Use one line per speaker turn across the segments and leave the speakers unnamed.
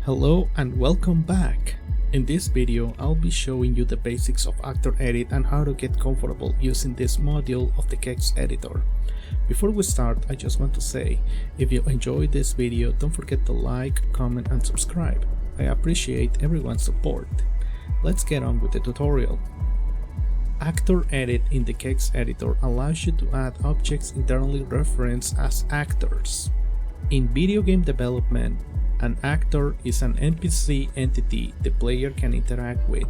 Hello and welcome back. In this video, I'll be showing you the basics of Actor Edit and how to get comfortable using this module of the KEX editor. Before we start, I just want to say, if you enjoyed this video, don't forget to like, comment and subscribe. I appreciate everyone's support. Let's get on with the tutorial. Actor Edit in the KEX editor allows you to add objects internally referenced as actors. In video game development, an actor is an NPC entity the player can interact with.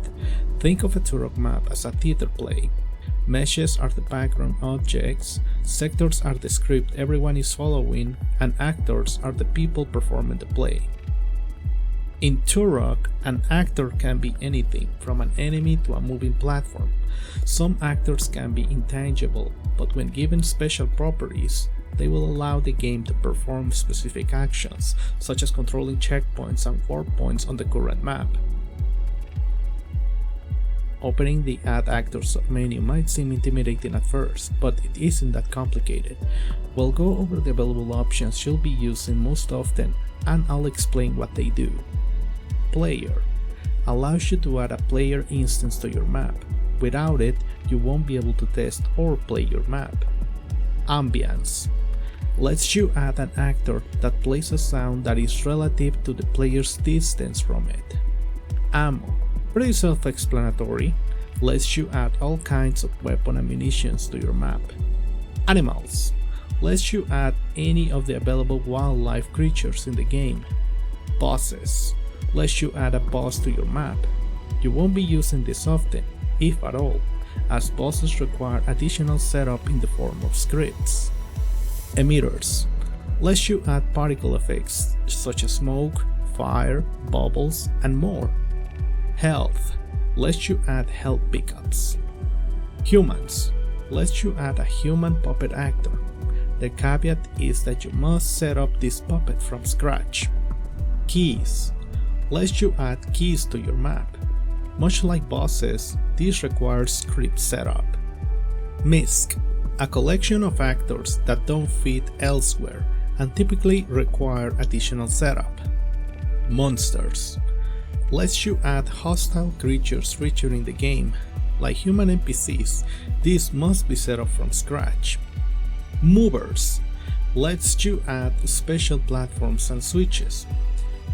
Think of a Turok map as a theater play. Meshes are the background objects, sectors are the script everyone is following, and actors are the people performing the play. In Turok, an actor can be anything, from an enemy to a moving platform. Some actors can be intangible, but when given special properties, they will allow the game to perform specific actions, such as controlling checkpoints and warp points on the current map. Opening the Add Actors submenu might seem intimidating at first, but it isn't that complicated. We'll go over the available options you'll be using most often, and I'll explain what they do. Player allows you to add a player instance to your map. Without it, you won't be able to test or play your map. Ambience lets you add an actor that plays a sound that is relative to the player's distance from it. Ammo, pretty self-explanatory, lets you add all kinds of weapon and munitions to your map. Animals lets you add any of the available wildlife creatures in the game. Bosses lets you add a boss to your map. You won't be using this often, if at all, as bosses require additional setup in the form of scripts. Emitters lets you add particle effects such as smoke, fire, bubbles, and more. Health lets you add health pickups. Humans lets you add a human puppet actor. The caveat is that you must set up this puppet from scratch. Keys lets you add keys to your map. Much like bosses, this requires script setup. MISC, a collection of actors that don't fit elsewhere and typically require additional setup. Monsters lets you add hostile creatures featuring the game. Like human NPCs, these must be set up from scratch. Movers lets you add special platforms and switches.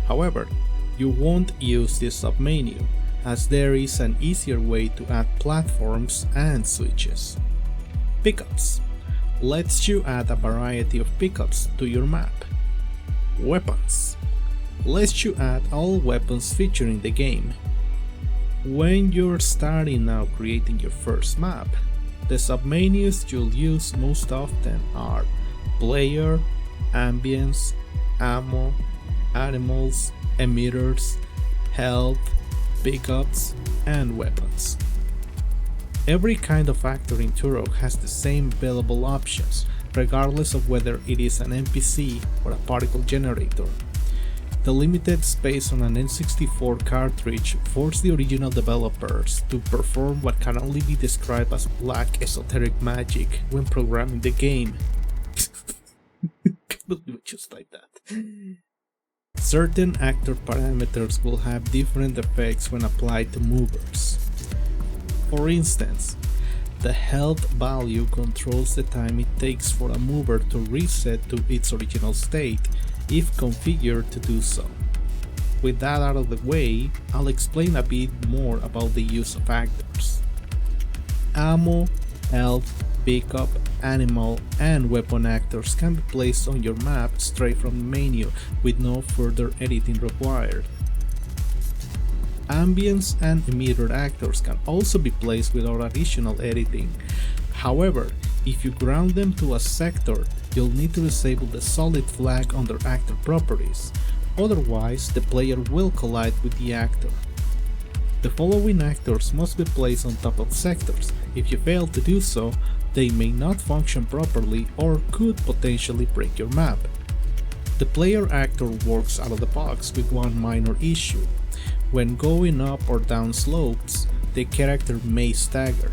However, you won't use this submenu, as there is an easier way to add platforms and switches. Pickups lets you add a variety of pickups to your map. Weapons lets you add all weapons featuring the game. When you're starting out creating your first map, the submenus you'll use most often are player, ambience, ammo, animals, emitters, health, pickups, and weapons. Every kind of actor in Turok has the same available options, regardless of whether it is an NPC or a particle generator. The limited space on an N64 cartridge forced the original developers to perform what can only be described as black esoteric magic when programming the game. Can't believe it just like that. Certain actor parameters will have different effects when applied to movers. For instance, the health value controls the time it takes for a mover to reset to its original state, if configured to do so. With that out of the way, I'll explain a bit more about the use of actors. Ammo, health, pickup, animal, and weapon actors can be placed on your map straight from the menu with no further editing required. Ambience and emitter actors can also be placed without additional editing. However, if you ground them to a sector, you'll need to disable the solid flag under actor properties, otherwise the player will collide with the actor. The following actors must be placed on top of sectors. If you fail to do so, they may not function properly or could potentially break your map. The player actor works out of the box with one minor issue. When going up or down slopes, the character may stagger.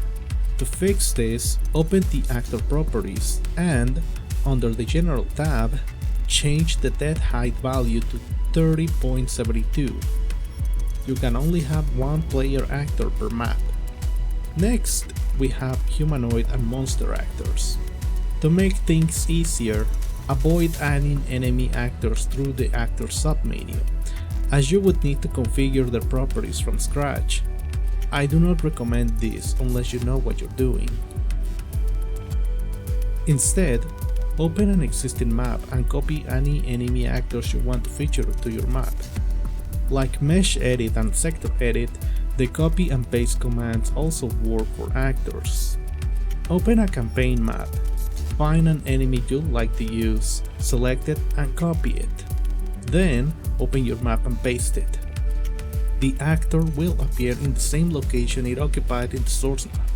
To fix this, open the actor properties and, under the General tab, change the dead height value to 30.72. You can only have one player actor per map. Next, we have humanoid and monster actors. To make things easier, avoid adding enemy actors through the actor submenu, as you would need to configure their properties from scratch. I do not recommend this unless you know what you're doing. Instead, open an existing map and copy any enemy actors you want to feature to your map. Like Mesh Edit and Sector Edit, the copy and paste commands also work for actors. Open a campaign map, find an enemy you'd like to use, select it and copy it. Then, open your map and paste it. The actor will appear in the same location it occupied in the source map.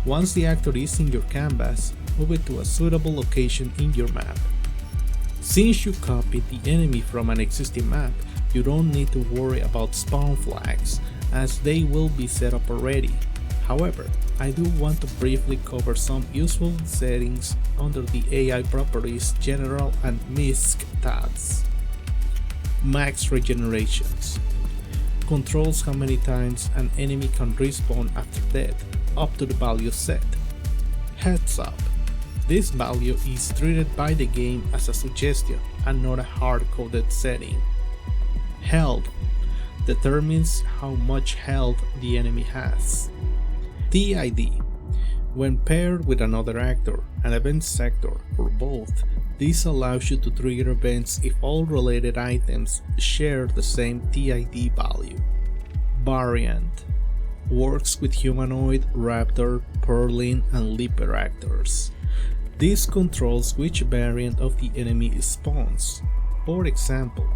Once the actor is in your canvas, move it to a suitable location in your map. Since you copied the enemy from an existing map, you don't need to worry about spawn flags, as they will be set up already. However, I do want to briefly cover some useful settings under the AI Properties General and MISC tabs. Max Regenerations controls how many times an enemy can respawn after death, up to the value set. Heads up, this value is treated by the game as a suggestion and not a hard-coded setting. Health determines how much health the enemy has. TID, when paired with another actor, an event sector, or both, this allows you to trigger events if all related items share the same TID value. Variant works with humanoid, raptor, purrling, and leaper actors. This controls which variant of the enemy spawns. For example,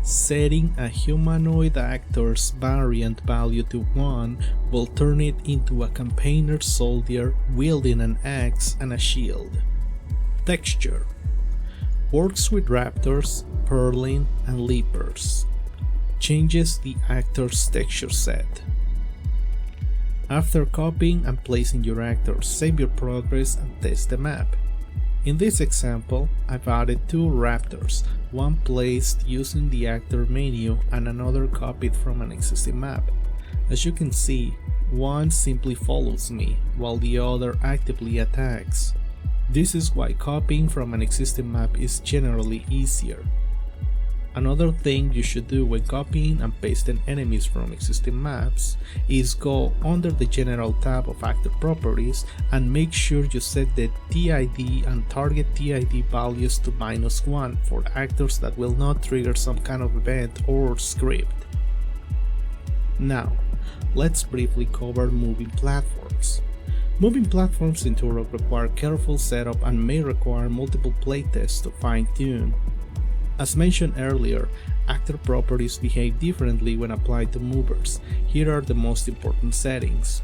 setting a humanoid actor's variant value to 1 will turn it into a campaigner soldier wielding an axe and a shield. Texture works with raptors, purrling, and leapers. Changes the actor's texture set. After copying and placing your actor, save your progress and test the map. In this example, I've added two raptors, one placed using the actor menu and another copied from an existing map. As you can see, one simply follows me, while the other actively attacks. This is why copying from an existing map is generally easier. Another thing you should do when copying and pasting enemies from existing maps is go under the General tab of Actor Properties and make sure you set the TID and target TID values to -1 for actors that will not trigger some kind of event or script. Now, let's briefly cover moving platforms. Moving platforms in Turok require careful setup and may require multiple playtests to fine-tune. As mentioned earlier, actor properties behave differently when applied to movers. Here are the most important settings.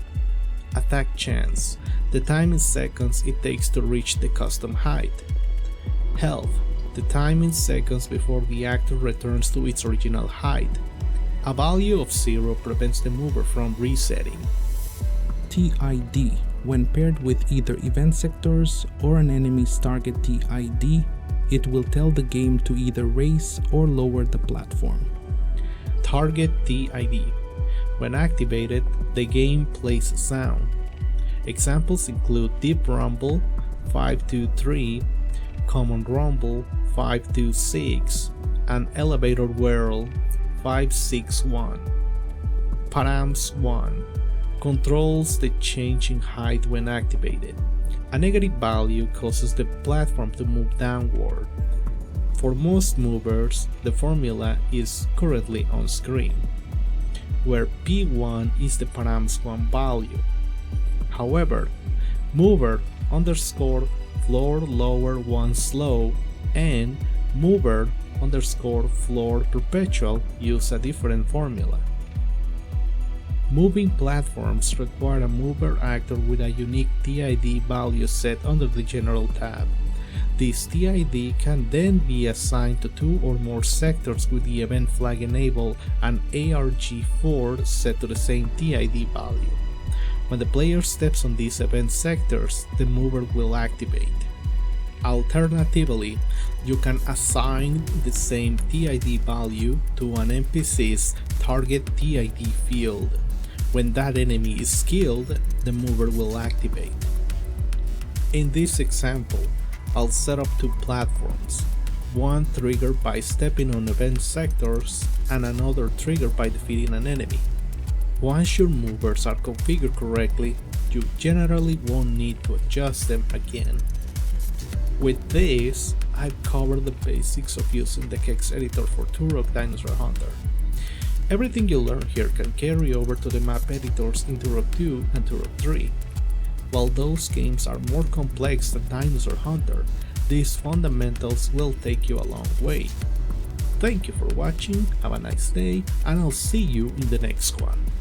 Attack chance, the time in seconds it takes to reach the custom height. Health, the time in seconds before the actor returns to its original height. A value of 0 prevents the mover from resetting.
TID, when paired with either event sectors or an enemy's target TID, it will tell the game to either raise or lower the platform.
Target TID. When activated, the game plays a sound. Examples include Deep Rumble 523, Common Rumble 526, and Elevator Whirl 561. Params 1 controls the changing height when activated. A negative value causes the platform to move downward. For most movers, the formula is currently on screen, where P1 is the params 1 value. However, mover underscore floor lower 1 slow and mover underscore floor perpetual use a different formula. Moving platforms require a mover actor with a unique TID value set under the General tab. This TID can then be assigned to 2 or more sectors with the event flag enabled and ARG4 set to the same TID value. When the player steps on these event sectors, the mover will activate. Alternatively, you can assign the same TID value to an NPC's target TID field. When that enemy is killed, the mover will activate. In this example, I'll set up two platforms, one triggered by stepping on event sectors and another triggered by defeating an enemy. Once your movers are configured correctly, you generally won't need to adjust them again. With this, I've covered the basics of using the KEX editor for Turok Dinosaur Hunter. Everything you learn here can carry over to the map editors in Turok 2 and Turok 3. While those games are more complex than Dinosaur Hunter, these fundamentals will take you a long way. Thank you for watching, have a nice day, and I'll see you in the next one.